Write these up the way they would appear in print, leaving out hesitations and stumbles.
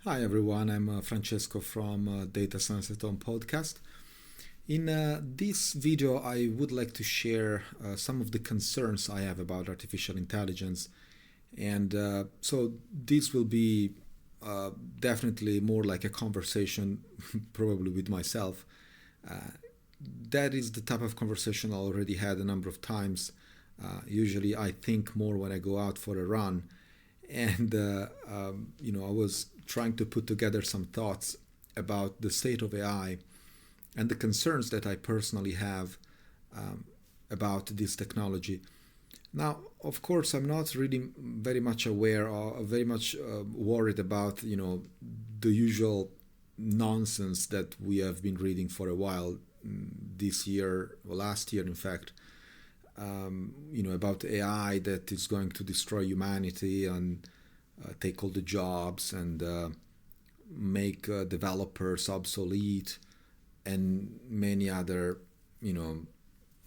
Hi everyone, I'm Francesco from Data Science at Home podcast. In this video, I would like to share some of the concerns I have about artificial intelligence. And so this will be definitely more like a conversation, probably with myself. Uh, that is the type of conversation I already had a number of times. Usually I think more when I go out for a run. And I was trying to put together some thoughts about the state of AI and the concerns that I personally have um, about this technology. Now, of course, I'm not really very much aware or very much worried about the usual nonsense that we have been reading for a while this year, or last year, in fact. About AI that is going to destroy humanity and take all the jobs and make developers obsolete and many other,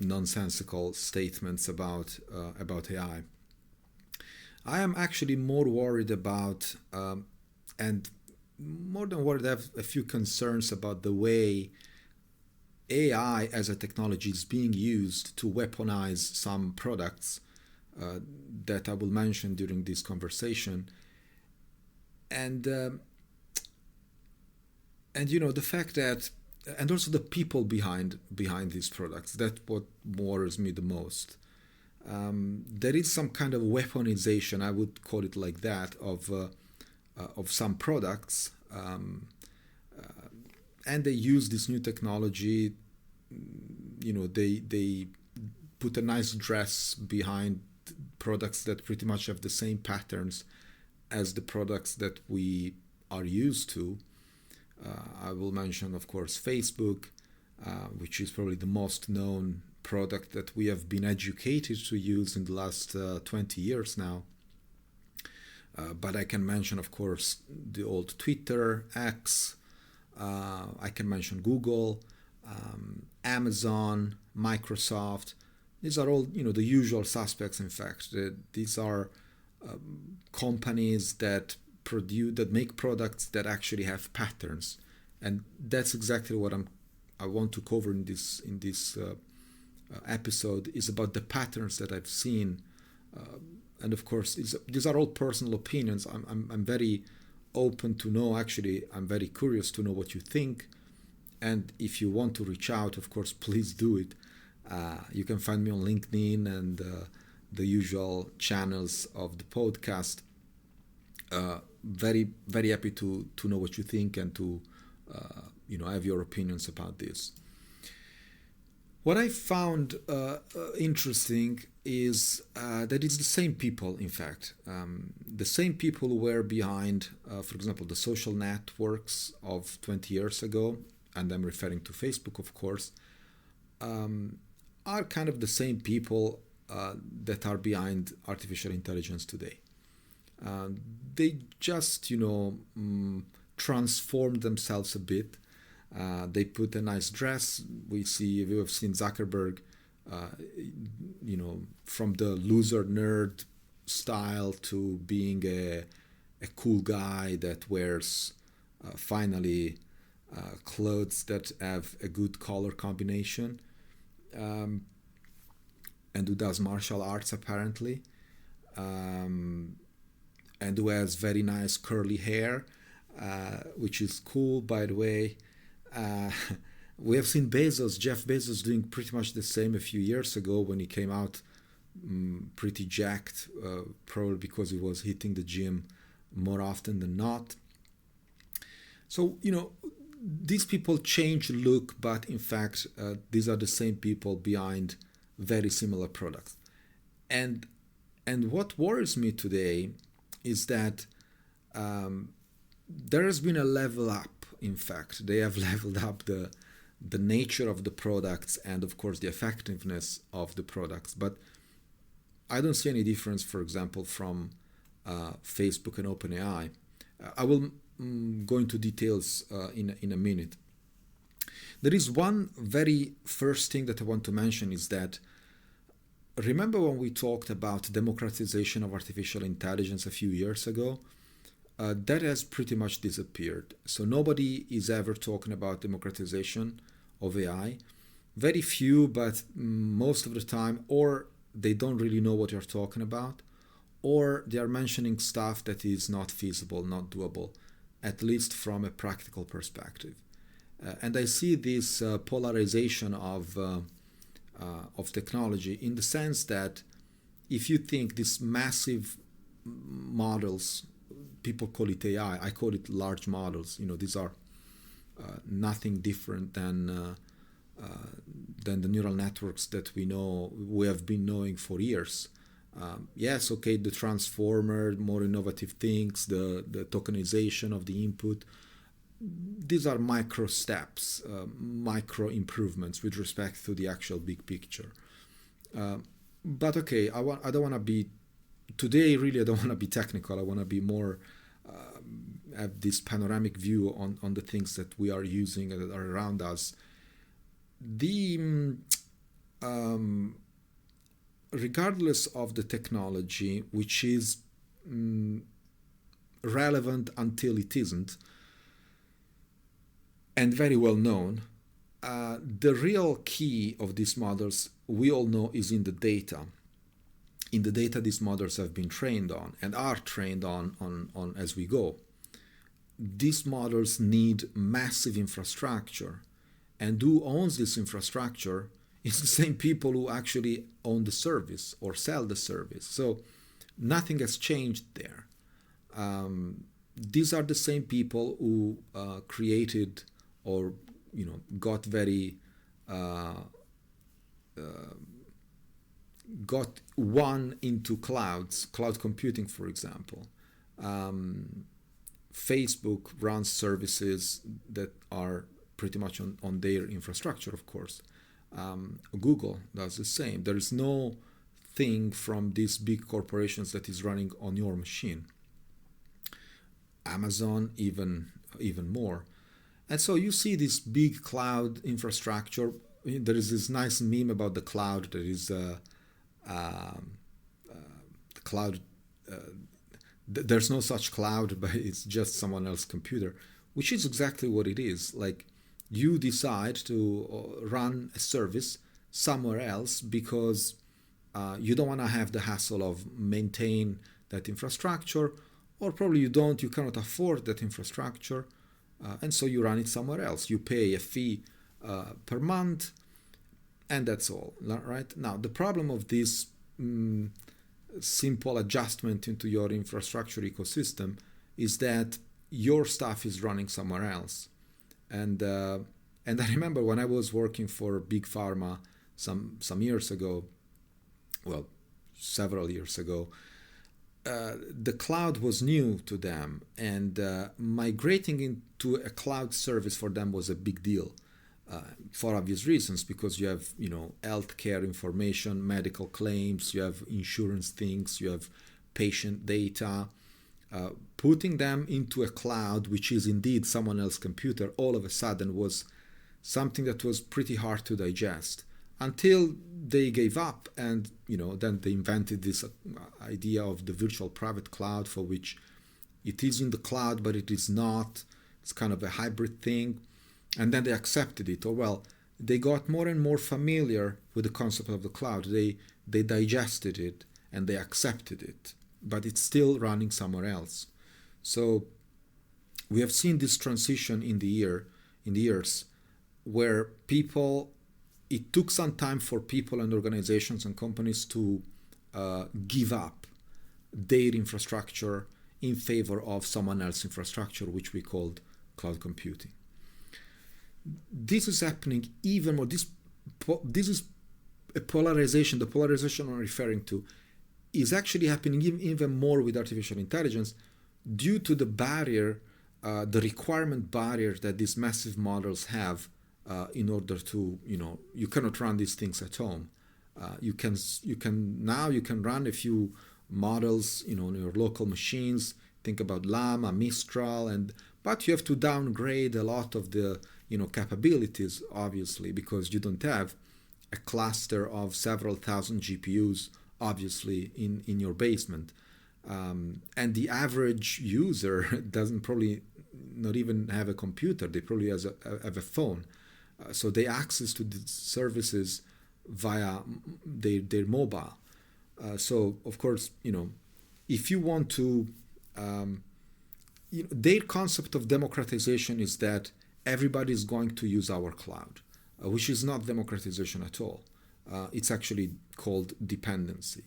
nonsensical statements about AI. I am actually more worried about, and more than worried, I have a few concerns about the way AI as a technology is being used to weaponize some products that I will mention during this conversation, and the fact that, and also the people behind these products. That's what worries me the most. There is some kind of weaponization, I would call it like that, of some products, and they use this new technology. They put a nice dress behind products that pretty much have the same patterns as the products that we are used to. I will mention, of course, Facebook, which is probably the most known product that we have been educated to use in the last 20 years now. But I can mention, of course, the old Twitter, X. I can mention Google, Amazon, Microsoft. These are all, the usual suspects. In fact, these are companies that make products that actually have patterns, and that's exactly what I want to cover in this episode. Is about the patterns that I've seen, and of course, these are all personal opinions. I'm very open to know. Actually, I'm very curious to know what you think. And if you want to reach out, of course, please do it. You can find me on LinkedIn and the usual channels of the podcast. Very, very happy to know what you think and to have your opinions about this. What I found interesting is that it's the same people, in fact. The same people who were behind, for example, the social networks of 20 years ago, and I'm referring to Facebook, of course, are kind of the same people that are behind artificial intelligence today. They just, transformed themselves a bit. They put a nice dress. We have seen Zuckerberg, from the loser nerd style to being a cool guy that wears finally clothes that have a good color combination, and who does martial arts apparently, and who has very nice curly hair, which is cool, by the way. We have seen Jeff Bezos, doing pretty much the same a few years ago when he came out pretty jacked, probably because he was hitting the gym more often than not. So, these people change look, but in fact, these are the same people behind very similar products. And what worries me today is that there has been a level up. In fact, they have leveled up the nature of the products and, of course, the effectiveness of the products. But I don't see any difference, for example, from Facebook and OpenAI. I will go into details in a minute. There is one very first thing that I want to mention is that, remember when we talked about democratization of artificial intelligence a few years ago? that has pretty much disappeared. So nobody is ever talking about democratization of AI. Very few, but most of the time, or they don't really know what you're talking about, or they are mentioning stuff that is not feasible, not doable, at least from a practical perspective. And I see this polarization of technology in the sense that if you think these massive models, people call it AI, I call it large models. These are nothing different than the neural networks that we have been knowing for years. Yes, okay, the transformer, more innovative things, the tokenization of the input. These are micro steps, micro improvements with respect to the actual big picture. But okay, I don't want to be today. Really, I don't want to be technical. I want to be more have this panoramic view on the things that we are using and that are around us. Regardless of the technology, which is relevant until it isn't, and very well known, the real key of these models, we all know, is in the data. In the data these models have been trained on and are trained on as we go. These models need massive infrastructure. And who owns this infrastructure is the same people who actually own the service or sell the service. So nothing has changed there. These are the same people who created or got very got one into cloud computing, for example. Facebook runs services that are pretty much on their infrastructure, of course. Google does the same. There is no thing from these big corporations that is running on your machine. Amazon even more. And so you see this big cloud infrastructure. There is this nice meme about the cloud. There is the cloud. There's no such cloud, but it's just someone else's computer, which is exactly what it is. Like, you decide to run a service somewhere else because you don't want to have the hassle of maintain that infrastructure, or probably you cannot afford that infrastructure, and so you run it somewhere else. You pay a fee per month, and that's all, right? Now, the problem of this simple adjustment into your infrastructure ecosystem is that your stuff is running somewhere else. And I remember when I was working for Big Pharma some years ago, well, several years ago, the cloud was new to them, and migrating into a cloud service for them was a big deal, for obvious reasons, because you have healthcare information, medical claims, you have insurance things, you have patient data. Putting them into a cloud, which is indeed someone else's computer, all of a sudden was something that was pretty hard to digest, until they gave up, and then they invented this idea of the virtual private cloud, for which it is in the cloud but it is not. It's kind of a hybrid thing, and then they accepted it. Or well, they got more and more familiar with the concept of the cloud. They digested it and they accepted it, but it's still running somewhere else. So we have seen this transition in the years where it took some time for people and organizations and companies to give up their infrastructure in favor of someone else's infrastructure, which we called cloud computing. This is happening even more. This is a polarization. The polarization I'm referring to is actually happening even more with artificial intelligence, due to the barrier, the requirement barrier that these massive models have in order to, you cannot run these things at home. You can run a few models, on your local machines. Think about Llama, Mistral, but you have to downgrade a lot of the, capabilities, obviously, because you don't have a cluster of several thousand GPUs, obviously, in your basement. And the average user doesn't probably not even have a computer. They probably have a phone. So they access to the services via their mobile. So of course, if you want to, their concept of democratization is that everybody is going to use our cloud, which is not democratization at all. It's actually called dependency.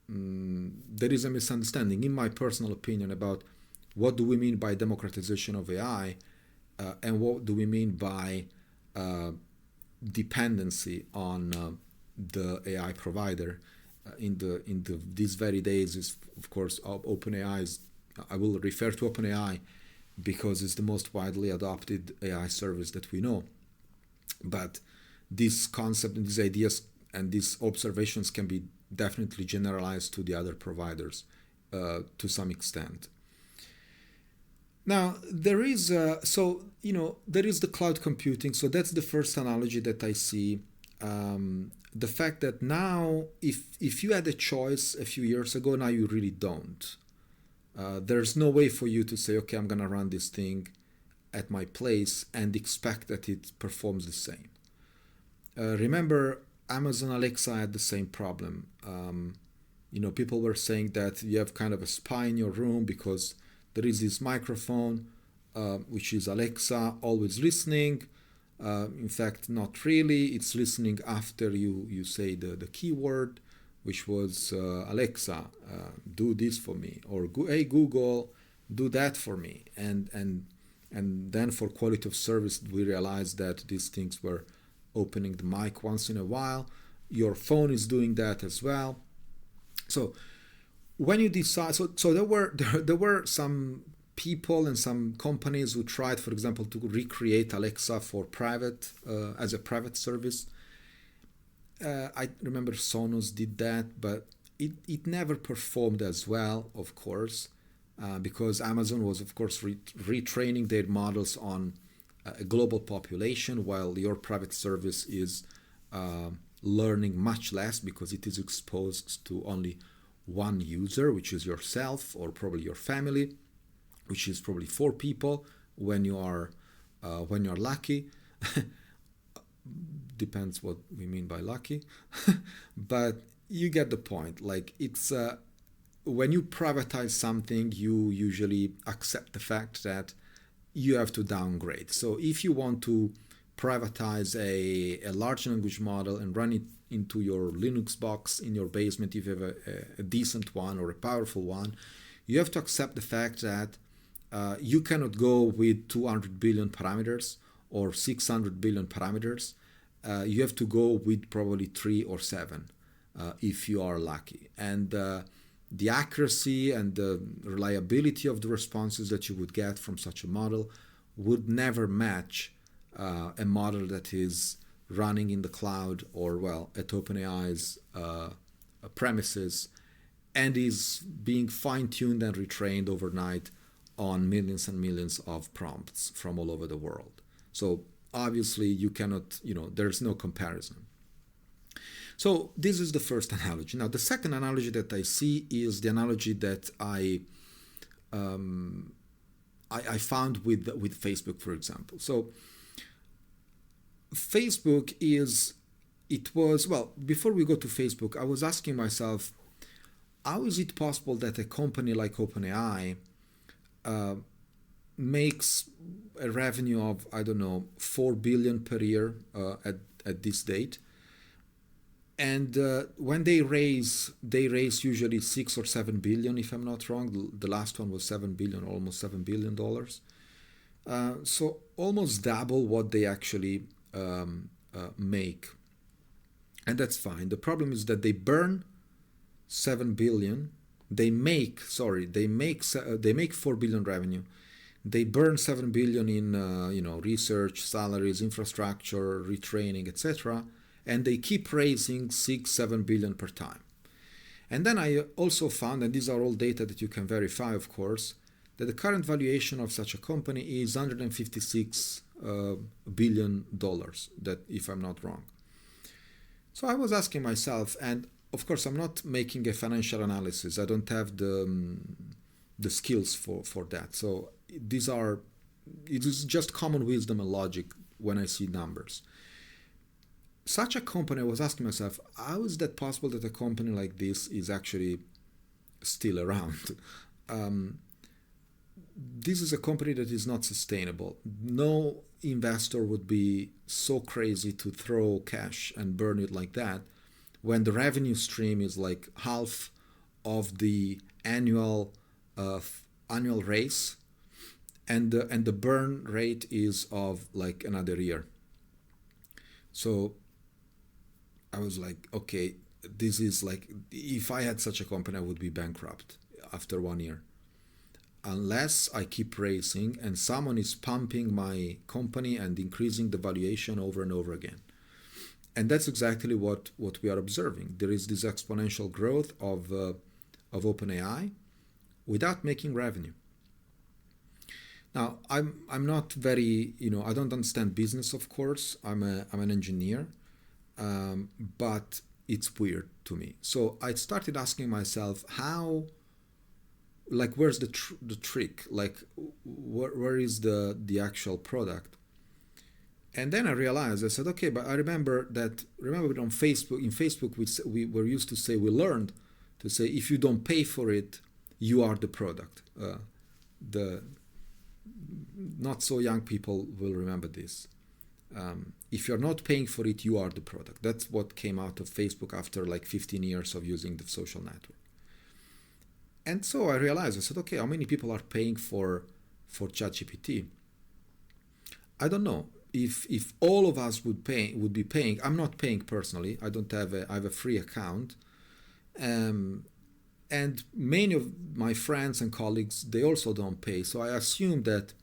There is a misunderstanding, in my personal opinion, about what do we mean by democratization of AI and what do we mean by dependency on the AI provider. These very days is, of course, OpenAI is. I will refer to OpenAI because it's the most widely adopted AI service that we know. But this concept and these ideas and these observations can be definitely generalized to the other providers to some extent. Now there is there is the cloud computing. So that's the first analogy that I see. The fact that now, if you had a choice a few years ago, now you really don't. There's no way for you to say, okay, I'm gonna run this thing at my place and expect that it performs the same. Remember, Amazon Alexa had the same problem. People were saying that you have kind of a spy in your room because there is this microphone, which is Alexa, always listening. In fact, not really. It's listening after you say the keyword, which was Alexa, do this for me, or hey Google, do that for me. And then for quality of service, we realized that these things were opening the mic once in a while. Your phone is doing that as well. So when you decide, so there were some people and some companies who tried, for example, to recreate Alexa for private as a private service. I remember Sonos did that, but it never performed as well, of course, because Amazon was, of course, retraining their models on a global population, while your private service is learning much less because it is exposed to only one user, which is yourself or probably your family, which is probably 4 people when you're lucky. Depends what we mean by lucky. But you get the point. Like, it's when you privatize something, you usually accept the fact that you have to downgrade. So if you want to privatize a large language model and run it into your Linux box in your basement, if you have a decent one or a powerful one, you have to accept the fact that you cannot go with 200 billion parameters or 600 billion parameters. You have to go with probably 3 or 7 if you are lucky. And the accuracy and the reliability of the responses that you would get from such a model would never match a model that is running in the cloud or, well, at OpenAI's premises and is being fine-tuned and retrained overnight on millions and millions of prompts from all over the world. So obviously you cannot, there's no comparison. So this is the first analogy. Now the second analogy that I see is the analogy that I found with Facebook, for example. So Facebook before we go to Facebook, I was asking myself, how is it possible that a company like OpenAI makes a revenue of, I don't know, 4 billion per year at this date, and when they raise usually 6 or 7 billion, if I'm not wrong. The last one was 7 billion, almost $7 billion. So almost double what they actually make, and that's fine. The problem is that they burn 7 billion. They make 4 billion revenue. They burn 7 billion in research, salaries, infrastructure, retraining, etc. And they keep raising 6-7 billion per time. And then I also found, and these are all data that you can verify, of course, that the current valuation of such a company is $156 billion, that if I'm not wrong. So I was asking myself, and of course, I'm not making a financial analysis. I don't have the skills for that. So it is just common wisdom and logic when I see numbers. Such a company, I was asking myself, how is that possible that a company like this is actually still around? This is a company that is not sustainable. No investor would be so crazy to throw cash and burn it like that when the revenue stream is like half of the annual raise, and the burn rate is of like another year. So I was like, okay, this is like, if I had such a company, I would be bankrupt after 1 year. Unless I keep raising and someone is pumping my company and increasing the valuation over and over again. And that's exactly what we are observing. There is this exponential growth of OpenAI without making revenue. Now, I'm not very, I don't understand business, of course. I'm an engineer, but it's weird to me. So I started asking myself, how, like, where's the trick? Like, where is the actual product? And then I realized, I said, okay, but I remember on Facebook, in Facebook, we were used to say, we learned to say, if you don't pay for it, you are the product. The not so young people will remember this. If you're not paying for it, you are the product. That's what came out of Facebook after like 15 years of using the social network. And so I realized, I said, okay, how many people are paying for ChatGPT? I don't know. If all of us would be paying, I'm not paying personally. I have a free account. And many of my friends and colleagues, they also don't pay. So I assume that,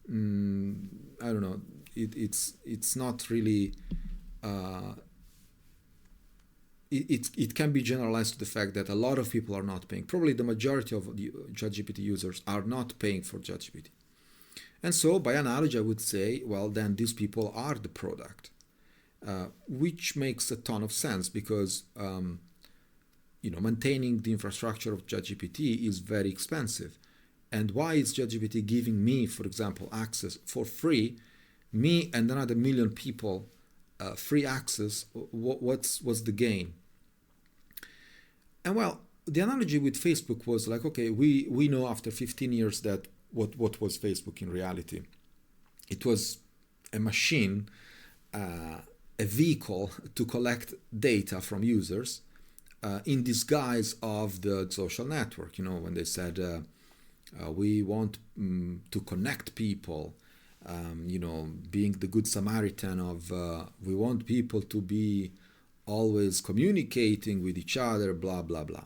I don't know, it's not really, it can be generalized to the fact that a lot of people are not paying. Probably the majority of the ChatGPT users are not paying for ChatGPT. And so by analogy, I would say, well, then these people are the product, which makes a ton of sense because, maintaining the infrastructure of ChatGPT is very expensive. And why is ChatGPT giving me, for example, access for free, me and another million people, free access? What's the gain? And well, the analogy with Facebook was like, okay, we know after 15 years that what was Facebook in reality? It was a machine, a vehicle to collect data from users in disguise of the social network. When they said, we want to connect people, being the good Samaritan of, we want people to be always communicating with each other, blah, blah, blah.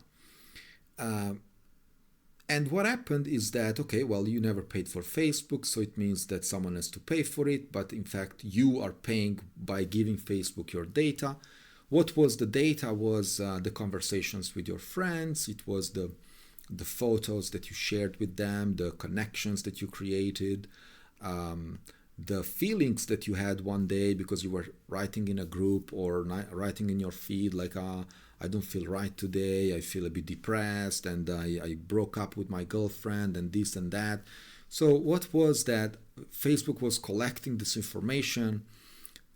And what happened is that, okay, well, you never paid for Facebook, so it means that someone has to pay for it, but in fact, you are paying by giving Facebook your data. What was the data was the conversations with your friends, it was the photos that you shared with them, the connections that you created, the feelings that you had one day because you were writing in a group or writing in your feed like, I don't feel right today, I feel a bit depressed, and I broke up with my girlfriend, and this and that. So what was that? Facebook was collecting this information,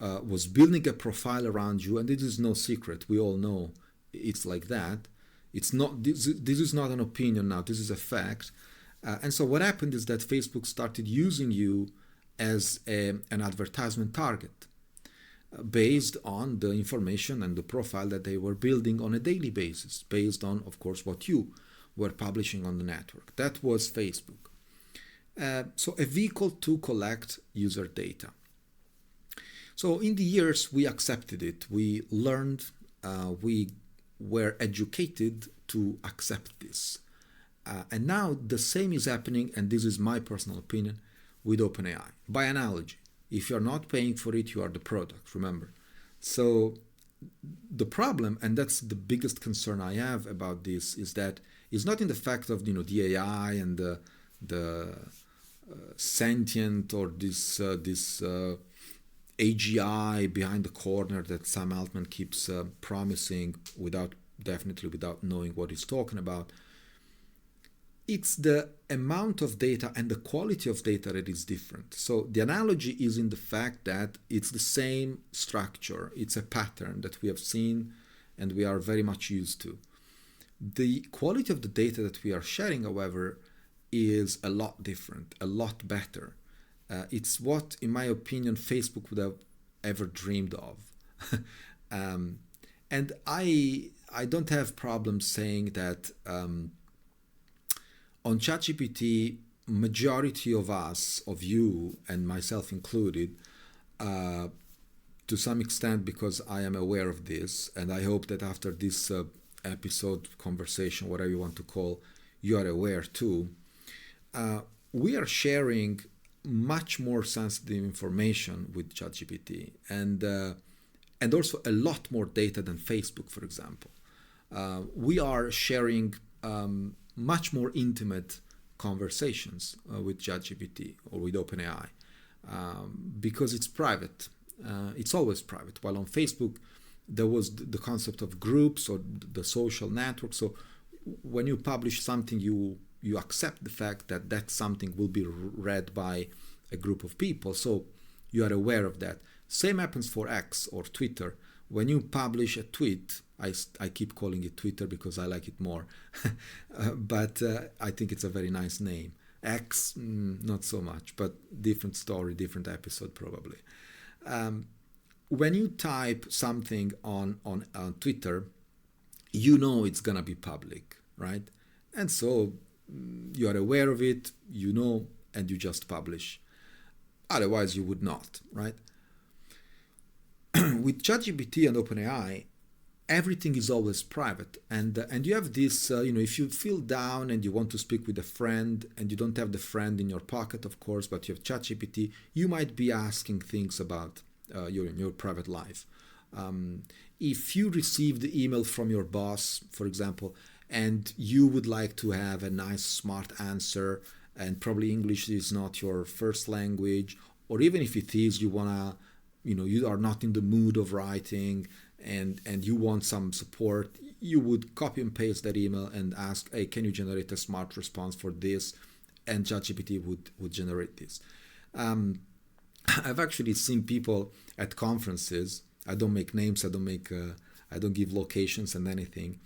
was building a profile around you, and it is no secret. We all know it's like that. It's not. This is not an opinion now. This is a fact. And so what happened is that Facebook started using you as an advertisement target, based on the information and the profile that they were building on a daily basis, based on, of course, what you were publishing on the network. That was Facebook. So a vehicle to collect user data. So in the years, we accepted it. We learned, we were educated to accept this. And now the same is happening, and this is my personal opinion, with OpenAI. By analogy, if you're not paying for it, you are the product, remember. So the problem, and that's the biggest concern I have about this, is that it's not in the fact of the AI and the sentient or this AGI behind the corner that Sam Altman keeps promising without definitely without knowing what he's talking about. It's the amount of data and the quality of data that is different. So the analogy is in the fact that it's the same structure. It's a pattern that we have seen and we are very much used to. The quality of the data that we are sharing, however, is a lot different, a lot better. It's what, in my opinion, Facebook would have ever dreamed of. And I don't have problems saying that on ChatGPT, majority of us, of you and myself included, to some extent, because I am aware of this, and I hope that after this episode, conversation, whatever you want to call, you are aware too, we are sharing much more sensitive information with ChatGPT, and also a lot more data than Facebook, for example. We are sharing much more intimate conversations with ChatGPT or with OpenAI because it's private. It's always private. While on Facebook, there was the concept of groups or the social network. So when you publish something, you accept the fact that that something will be read by a group of people. So you are aware of that. Same happens for X or Twitter. When you publish a tweet, I keep calling it Twitter because I like it more, but I think it's a very nice name. X, not so much, but different story, different episode probably. When you type something on Twitter, you know it's gonna be public, right? And so you are aware of it, you know, and you just publish. Otherwise, you would not, right? With ChatGPT and OpenAI, everything is always private, and you have this. If you feel down and you want to speak with a friend, and you don't have the friend in your pocket, of course, but you have ChatGPT, you might be asking things about your private life. If you receive the email from your boss, for example, and you would like to have a nice, smart answer, and probably English is not your first language, or even if it is, you are not in the mood of writing, and you want some support, you would copy and paste that email and ask, hey, can you generate a smart response for this? And ChatGPT would generate this. I've actually seen people at conferences. I don't make names. I don't give locations and anything.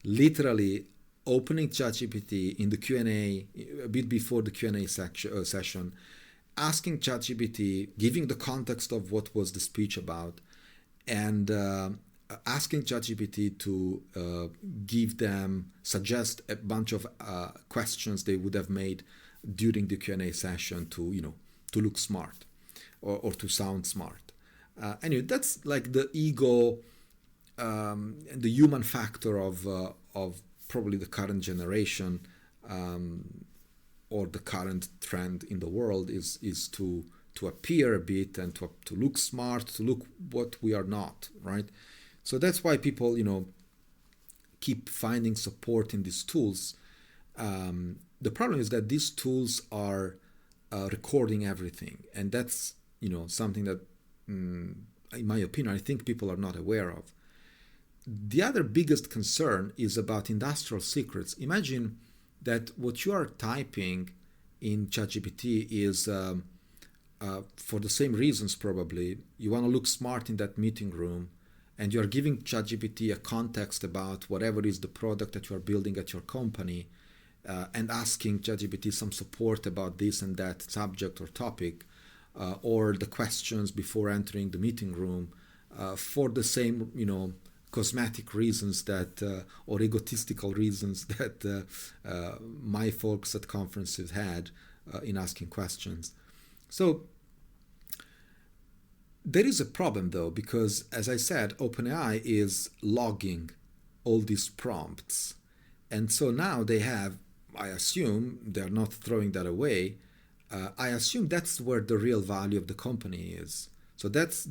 Literally opening ChatGPT in the Q&A, a bit before the Q&A session, asking ChatGPT, giving the context of what was the speech about, and asking ChatGPT to suggest a bunch of questions they would have made during the Q&A session to look smart or to sound smart. Anyway, that's like the ego, the human factor of probably the current generation, or the current trend in the world is to appear a bit and to look smart, to look what we are not, right? So that's why people, keep finding support in these tools. The problem is that these tools are recording everything, and that's, something that, in my opinion, I think people are not aware of. The other biggest concern is about industrial secrets. Imagine that what you are typing in ChatGPT is, for the same reasons probably, you want to look smart in that meeting room, and you are giving ChatGPT a context about whatever is the product that you are building at your company, and asking ChatGPT some support about this and that subject or topic, or the questions before entering the meeting room, for the same, cosmetic reasons or egotistical reasons that my folks at conferences had in asking questions. So there is a problem though, because as I said, OpenAI is logging all these prompts. And so now they have, I assume, they're not throwing that away. I assume that's where the real value of the company is. So that,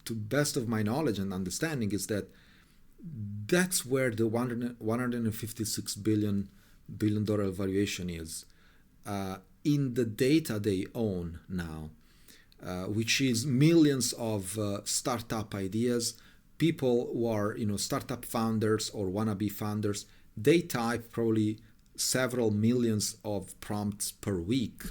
to best of my knowledge and understanding, is that's where the $156 billion valuation is, in the data they own now, which is millions of startup ideas, people who are startup founders or wannabe founders, they type probably several millions of prompts per week,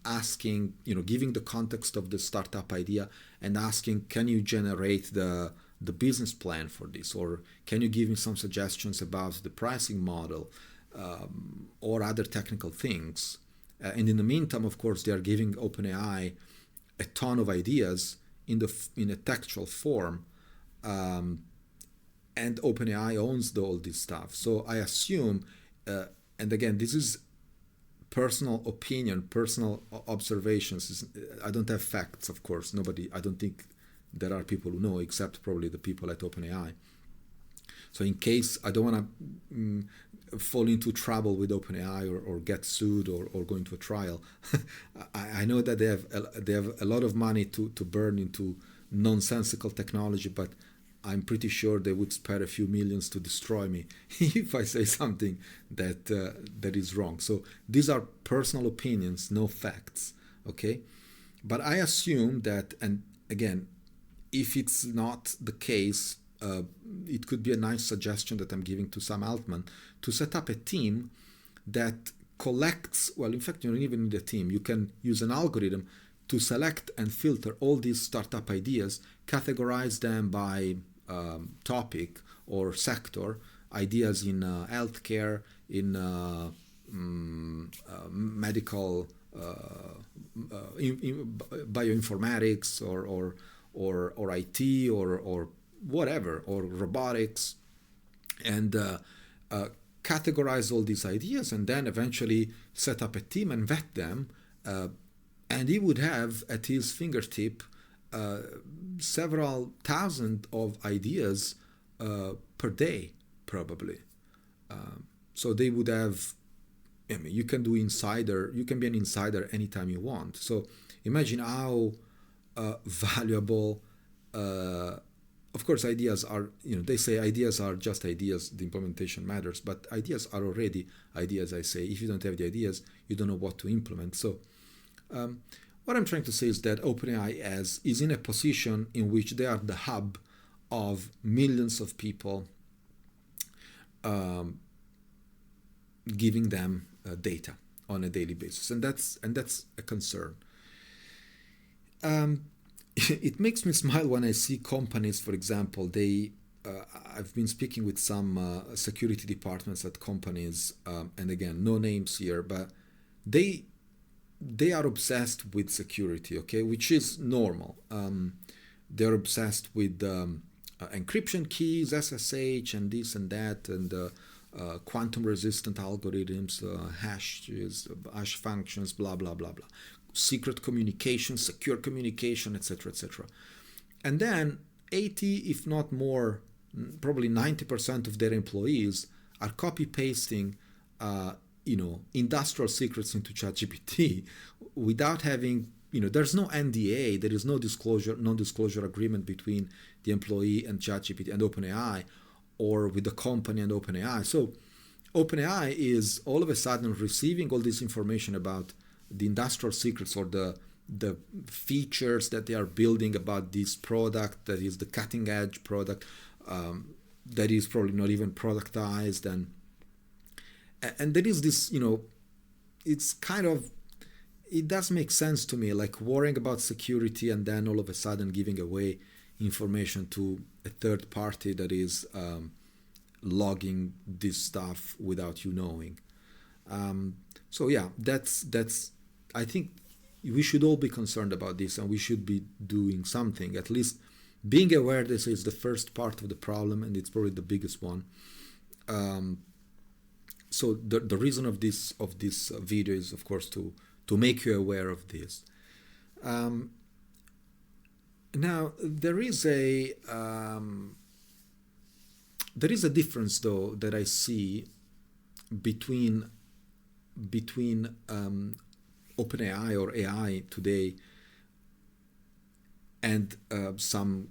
asking, giving the context of the startup idea and asking, can you generate the business plan for this, or can you give me some suggestions about the pricing model, or other technical things. And in the meantime, of course, they are giving OpenAI a ton of ideas in a textual form, and OpenAI owns all this stuff. So I assume, and again, this is personal opinion, personal observations. I don't have facts, of course. I don't think there are people who know, except probably the people at OpenAI. So in case I don't want to fall into trouble with OpenAI or get sued or go into a trial, I know that they have a lot of money to burn into nonsensical technology, but I'm pretty sure they would spare a few millions to destroy me if I say something that is wrong. So these are personal opinions, no facts, okay? But I assume that, and again, if it's not the case, it could be a nice suggestion that I'm giving to Sam Altman to set up a team that collects, well, in fact, you don't even need a team. You can use an algorithm to select and filter all these startup ideas, categorize them by topic or sector, ideas in healthcare, in medical, in bioinformatics, or IT, or whatever, or robotics, and categorize all these ideas, and then eventually set up a team and vet them. And he would have at his fingertip several thousand of ideas per day, probably. So they would have, I mean, you can be an insider anytime you want. So imagine how valuable, of course, ideas are, they say ideas are just ideas, the implementation matters, but ideas are already ideas, I say. If you don't have the ideas, you don't know what to implement. So what I'm trying to say is that OpenAI is in a position in which they are the hub of millions of people, giving them data on a daily basis, and that's a concern. It makes me smile when I see companies, for example, I've been speaking with some security departments at companies, and again, no names here, but they are obsessed with security, okay, which is normal. They're obsessed with encryption keys, SSH, and this and that, and quantum-resistant algorithms, hash functions, blah, blah, blah, blah. Secret communication, secure communication, etc., etc. And then 80, if not more, probably 90% of their employees are copy-pasting industrial secrets into ChatGPT without having, there's no NDA, there is no non-disclosure agreement between the employee and ChatGPT and OpenAI, or with the company and OpenAI. So OpenAI is all of a sudden receiving all this information about the industrial secrets or the features that they are building about this product that is the cutting edge product, that is probably not even productized, and there is this, it's kind of, it does make sense to me, like worrying about security and then all of a sudden giving away information to a third party that is logging this stuff without you knowing. So yeah, that's I think we should all be concerned about this, and we should be doing something. At least being aware this is the first part of the problem, and it's probably the biggest one. So the reason of this video is, of course, to make you aware of this. Now there is a difference, though, that I see between OpenAI or AI today and some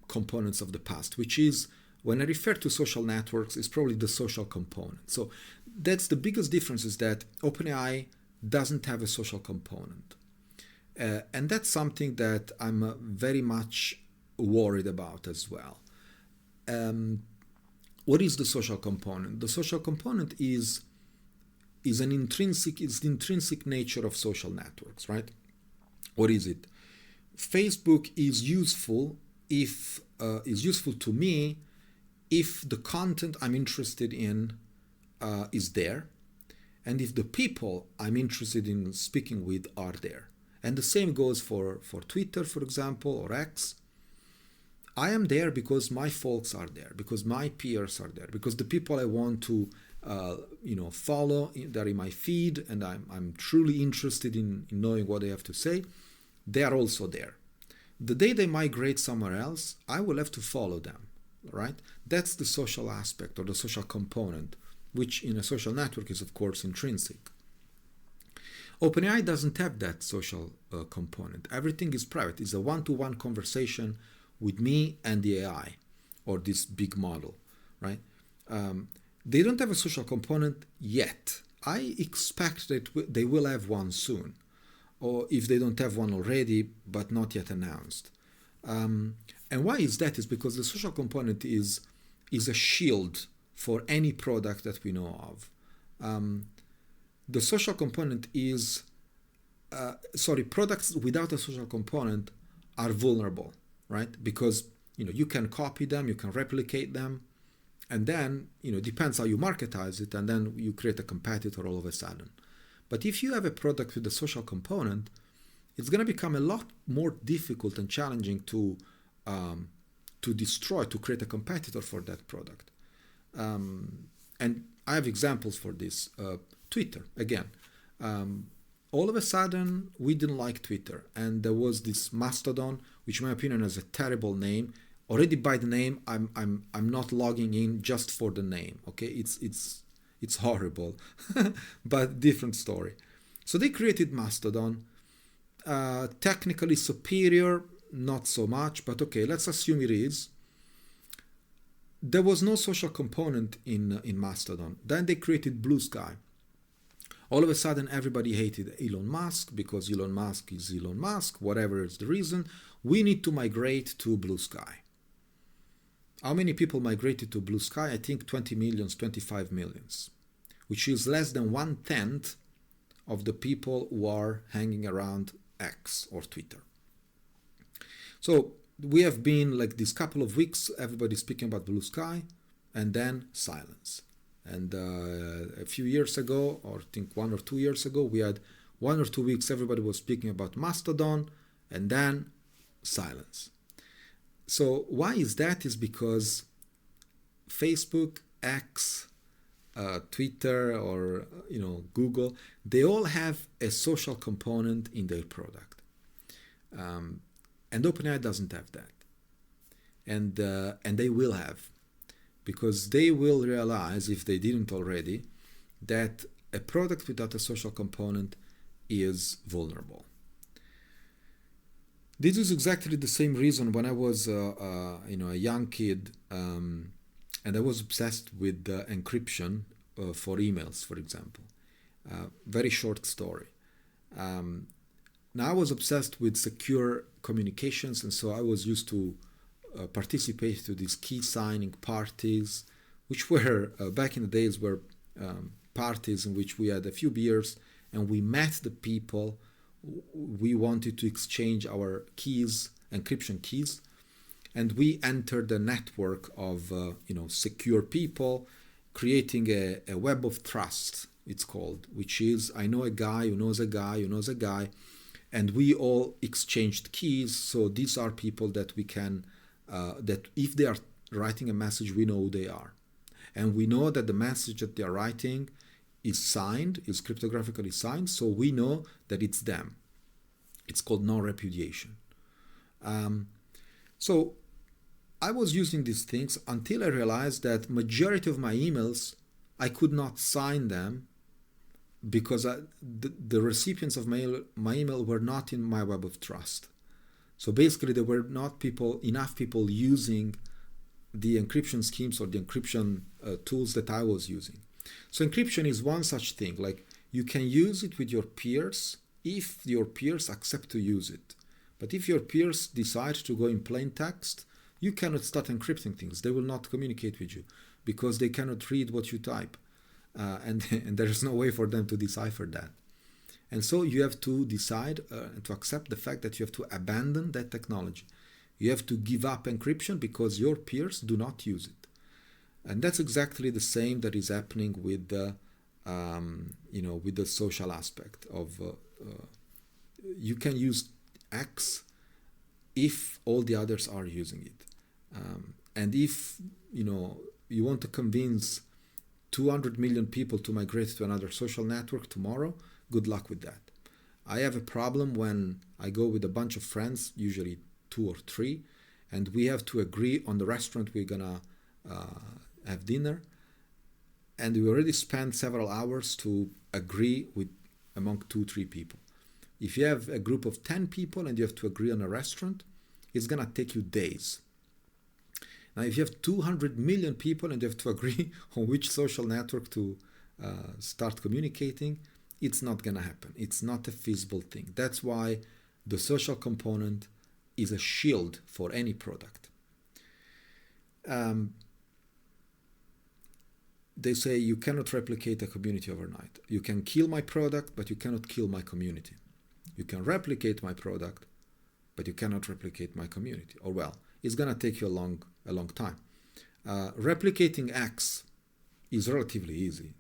components of the past, which is, when I refer to social networks, is probably the social component. So that's the biggest difference, is that OpenAI doesn't have a social component, and that's something that I'm very much worried about as well. What is the social component? The social component is the intrinsic nature of social networks, right? What is it? Facebook is useful to me if the content I'm interested in is there, and if the people I'm interested in speaking with are there. And the same goes for Twitter, for example, or X. I am there because my folks are there, because my peers are there, because the people I want to follow, they're in my feed, and I'm truly interested in knowing what they have to say. They are also there. The day they migrate somewhere else, I will have to follow them, right? That's the social aspect, or the social component, which in a social network is, of course, intrinsic. OpenAI doesn't have that social component. Everything is private. It's a one-to-one conversation with me and the AI, or this big model, right? They don't have a social component yet. I expect that they will have one soon, or if they don't have one already, but not yet announced. And why is that? Is because the social component is a shield for any product that we know of. The social component is, products without a social component are vulnerable, right? Because you can copy them, you can replicate them, and then it depends how you marketize it, and then you create a competitor all of a sudden. But if you have a product with a social component, it's going to become a lot more difficult and challenging to destroy, to create a competitor for that product. And I have examples for this. Twitter, again. All of a sudden, we didn't like Twitter, and there was this Mastodon, which in my opinion has a terrible name. Already by the name, I'm not logging in just for the name. Okay, it's horrible, but different story. So they created Mastodon. Technically superior, not so much, but okay, let's assume it is. There was no social component in Mastodon. Then they created Blue Sky. All of a sudden, everybody hated Elon Musk because Elon Musk is Elon Musk, whatever is the reason. We need to migrate to Blue Sky. How many people migrated to Blue Sky? I think 20 millions, 25 millions, which is less than 1/10 of the people who are hanging around X or Twitter. So we have been like this couple of weeks, everybody speaking about Blue Sky, and then silence. And a few years ago, or I think 1 or 2 years ago, we had 1 or 2 weeks everybody was speaking about Mastodon, and then silence. So why is that? Is because Facebook, X, Twitter, or Google, they all have a social component in their product, and OpenAI doesn't have that, and they will have, because they will realize, if they didn't already, that a product without a social component is vulnerable. This is exactly the same reason when I was a young kid, and I was obsessed with encryption for emails, for example. Very short story. Now I was obsessed with secure communications, and so I was used to participate to these key signing parties, which were back in the days were parties in which we had a few beers and we met the people. We wanted to exchange our keys, encryption keys, and we entered a network of secure people, creating a web of trust, it's called, which is I know a guy who knows a guy who knows a guy, and we all exchanged keys. So these are people that we can that if they are writing a message, we know who they are, and we know that the message that they are writing is signed, is cryptographically signed, so we know that it's them. It's called non-repudiation. So I was using these things until I realized that majority of my emails, I could not sign them because the recipients of my email were not in my web of trust. So basically there were not enough people using the encryption schemes or the encryption tools that I was using. So encryption is one such thing. Like, you can use it with your peers if your peers accept to use it. But if your peers decide to go in plain text, you cannot start encrypting things. They will not communicate with you because they cannot read what you type. And there's no way for them to decipher that. And so you have to decide to accept the fact that you have to abandon that technology. You have to give up encryption because your peers do not use it. And that's exactly the same that is happening with the, with the social aspect of. You can use X if all the others are using it, and if you want to convince 200 million people to migrate to another social network tomorrow, good luck with that. I have a problem when I go with a bunch of friends, usually 2 or 3, and we have to agree on the restaurant we're gonna have dinner, and we already spent several hours to agree with among 2-3 people. If you have a group of 10 people and you have to agree on a restaurant, it's gonna take you days. Now, if you have 200 million people and you have to agree on which social network to start communicating, it's not gonna happen. It's not a feasible thing. That's why the social component is a shield for any product. They say you cannot replicate a community overnight. You can kill my product, but you cannot kill my community. You can replicate my product, but you cannot replicate my community. Or well, it's gonna take you a long time. Replicating X is relatively easy.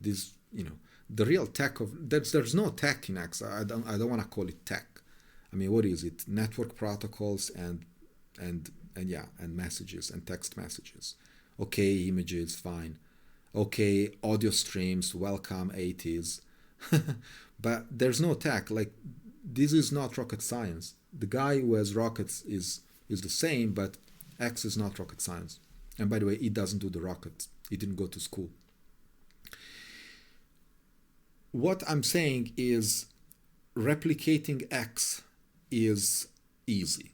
The real tech of there's no tech in X. I don't want to call it tech. I mean, what is it? Network protocols and messages and text messages. Okay, images, fine. Okay, audio streams, welcome 80s. But there's no tech. Like, this is not rocket science. The guy who has rockets is the same, but X is not rocket science. And by the way, he doesn't do the rockets. He didn't go to school. What I'm saying is replicating X is easy.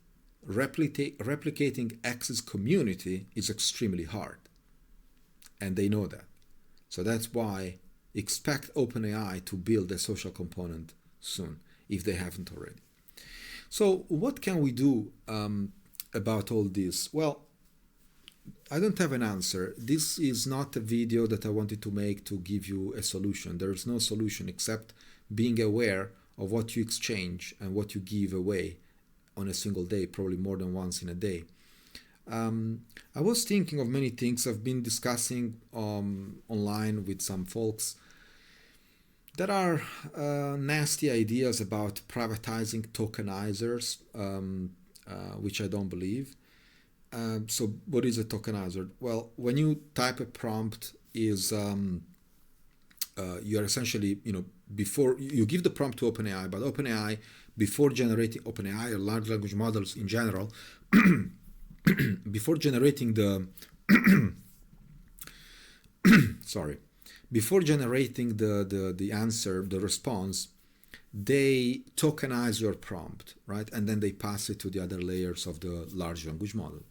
Replicating X's community is extremely hard. And they know that. So that's why expect OpenAI to build a social component soon, if they haven't already. So what can we do about all this? Well, I don't have an answer. This is not a video that I wanted to make to give you a solution. There is no solution except being aware of what you exchange and what you give away on a single day, probably more than once in a day. I was thinking of many things. I've been discussing online with some folks. There are nasty ideas about privatizing tokenizers, which I don't believe. So what is a tokenizer? Well, when you type a prompt, you're essentially, before you give the prompt to OpenAI, but OpenAI, before generating OpenAI or large language models in general, before generating the before generating the answer, the response, they tokenize your prompt, right? And then they pass it to the other layers of the large language model.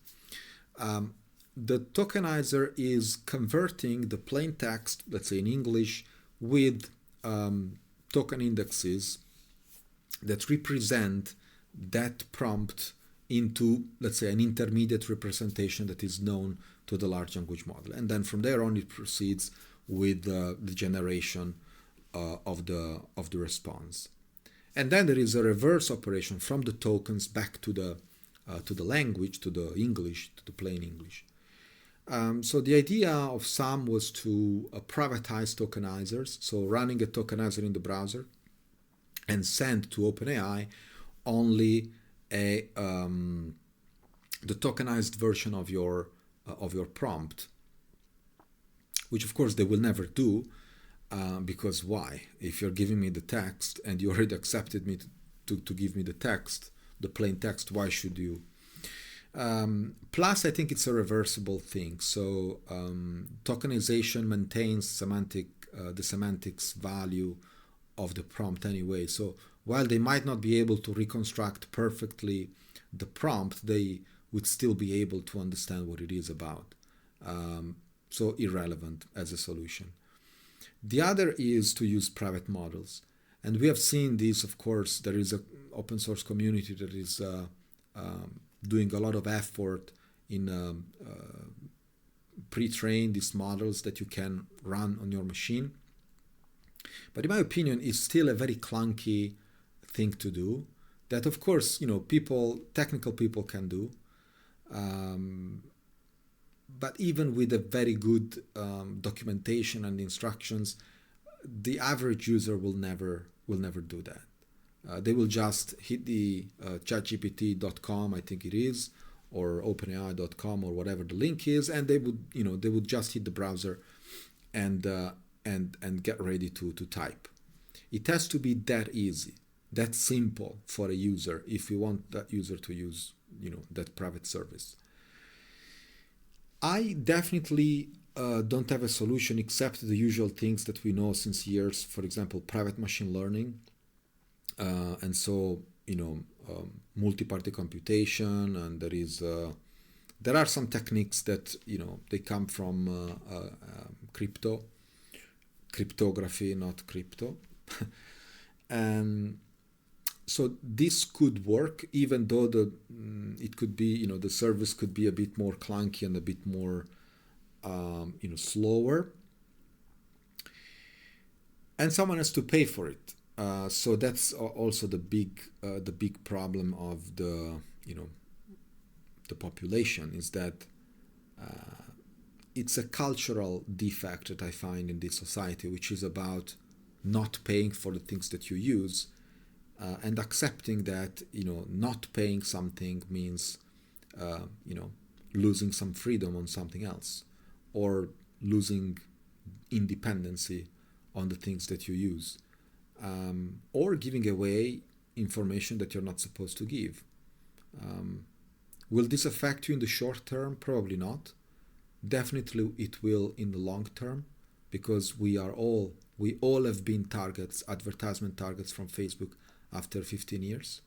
The tokenizer is converting the plain text, let's say in English, with token indexes that represent that prompt into, let's say, an intermediate representation that is known to the large language model. And then from there on, it proceeds with the generation of the response. And then there is a reverse operation from the tokens back to the language, to the English, to the plain English. So the idea of some was to privatize tokenizers, so running a tokenizer in the browser and send to OpenAI only the tokenized version of your prompt, which of course they will never do, because why? If you're giving me the text and you already accepted me to give me the text, the plain text, why should you? Plus, I think it's a reversible thing. So tokenization maintains the semantics value of the prompt anyway. So while they might not be able to reconstruct perfectly the prompt, they would still be able to understand what it is about. So irrelevant as a solution. The other is to use private models. And we have seen this, of course. There is an open source community that is doing a lot of effort in pre-train these models that you can run on your machine. But in my opinion, it's still a very clunky thing to do that, of course, technical people can do. But even with a very good documentation and instructions, the average user will never do that. They will just hit the chatgpt.com, I think it is, or openai.com or whatever the link is, and they would just hit the browser and get ready to type. It has to be that easy, that simple for a user if you want that user to use that private service. I definitely don't have a solution except the usual things that we know since years. For example, private machine learning, and so multi-party computation, and there are some techniques that they come from cryptography, not crypto, and so this could work, even though it could be the service could be a bit more clunky and a bit more slower, and someone has to pay for it. So that's also the big problem of the population, is that it's a cultural defect that I find in this society, which is about not paying for the things that you use, and accepting that not paying something means losing some freedom on something else, or losing independency on the things that you use, or giving away information that you're not supposed to give. Will this affect you in the short term? Probably not. Definitely it will in the long term, because we all have been advertisement targets from Facebook after 15 years.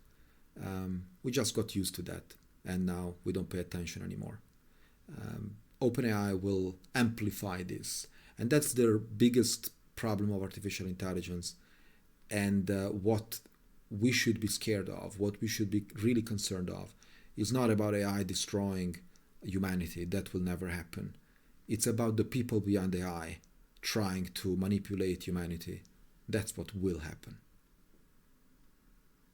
We just got used to that, and now we don't pay attention anymore. OpenAI will amplify this, and that's the biggest problem of artificial intelligence, and what we should be scared of, what we should be really concerned of, is not about AI destroying humanity. That will never happen. It's about the people behind AI trying to manipulate humanity. That's what will happen.